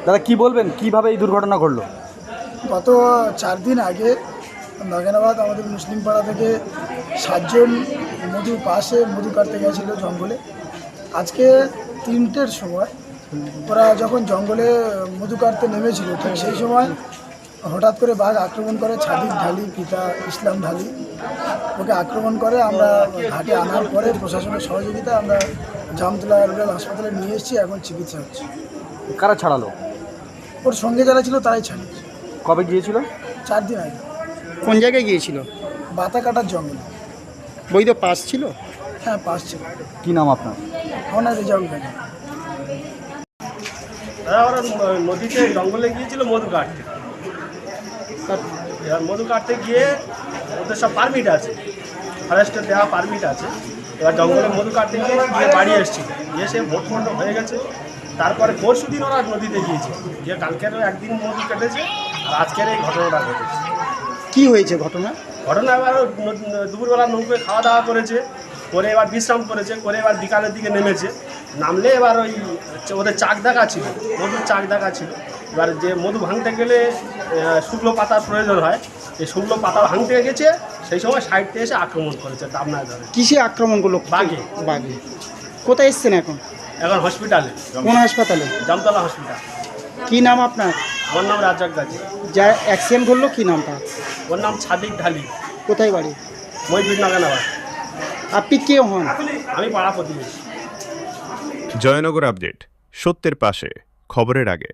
দাদা কি বলবেন কিভাবে এই দুর্ঘটনা ঘটলো? গত 4 দিন আগে নাগেনাবাদ আমাদের মুসলিম পাড়া থেকে 7 জন মধু পাশে মধু কাটতে গেছিলো জঙ্গলে। আজকে 3টের সময় ওরা যখন জঙ্গলে মধু কাটতে নেমেছিল ঠিক সেই সময় হঠাৎ করে বাঘ আক্রমণ করে। ছাদিক ঢালি পিতা ইসলাম ঢালি ওকে আক্রমণ করে। আমরা ঘাটে আনার পরে প্রশাসনের সহযোগিতা আমরা জামতলা রুরাল হাসপাতালে নিয়ে এসেছি, এখন চিকিৎসা হচ্ছে। কারা ছাড়ালো? ওর সঙ্গে যারা ছিল তারাই ছাড়িয়েছে। কবে গিয়েছিল? 4 দিন আগে। কোন জায়গায় গিয়েছিল? বাতা কাটার জঙ্গল। বৈধ পাস ছিল? হ্যাঁ, পাস ছিল। কি নাম আপনার? আমার নাম রেজাউল গাজী। ওরা নদীতে জঙ্গলে গিয়েছিল মধু কাটতে। এবার মধু কাটতে গিয়ে ওদের সব পারমিট আছে, ফরেস্টের দেওয়া পারমিট আছে। এবার জঙ্গলে মধু কাটতে গিয়ে বাড়ি এসেছিল, এসে ভোট ফোট হয়ে গেছে। তারপরে পরশু দিন ওরা নদীতে গিয়েছে, গিয়ে কালকেরও একদিন মধু কেটেছে আর আজকের এই ঘটনাটা ঘটেছে। কি হয়েছে ঘটনা? ঘটনা এবার দুপুরবেলা নৌকোয় খাওয়া দাওয়া করেছে, করে এবার বিশ্রাম করেছে, করে এবার বিকালের দিকে নেমেছে। নামলে এবার ওই ওদের চাক দেখা ছিল, মধুর চাক দেখা ছিল। এবার যে মধু ভাঙতে গেলে শুকনো পাতার প্রয়োজন হয়, এই শুকনো পাতা ভাঙতে গেছে, সেই সময় সাইডতে এসে আক্রমণ করেছে দামনায় ধরে। কিসে আক্রমণ করলো? বাঘে। বাঘে। কোথায় এসছেন এখন? এখন হসপিটালে, কোন হাসপাতালে? জামতলা হসপিটাল। কি নাম আপনার? ওর নাম রাজ্জাক গাজী। যার অ্যাক্সিডেন্ট করলো কি নামটা? ওর নাম ছাদিক ঢালি, কোথায় বাড়ি? মহিবুর নাগানাবাদ। আপনি কে হন? আমি পাড়া প্রতিবেশী। জয়নগর আপডেট, সত্যের পাশে, খবরের আগে।